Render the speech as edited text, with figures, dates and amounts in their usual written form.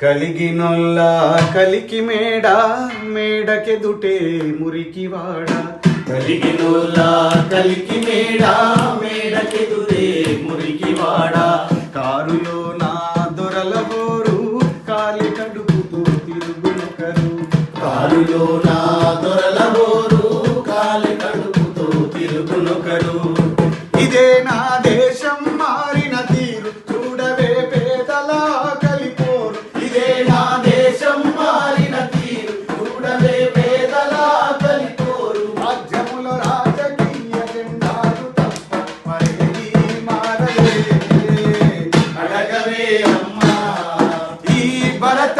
కలిగినొల్ల కలికి మేడ మేడకెదుటే మురికివాడ కలిగినొల్ల కలికి మేడ మేడకెదుటే మురికివాడ కారులో నా దొరల బోరు కాలి కడుపుతూ తిరుగునొకరు కారులో నా దొరల బోరు కాలి కడుపుతూ తిరుగునొకరు ఇదే నా దేశం మారిన తీరు చూడవే పేదల కలిపోరు ఇదే నా దేశం మారిన తీరు చూడవే పేదల కలిపోరు రాజ్యముల రాజకీయ జెండాలు తప్ప మరేది మారలే అడగవే అమ్మా ఈ భరత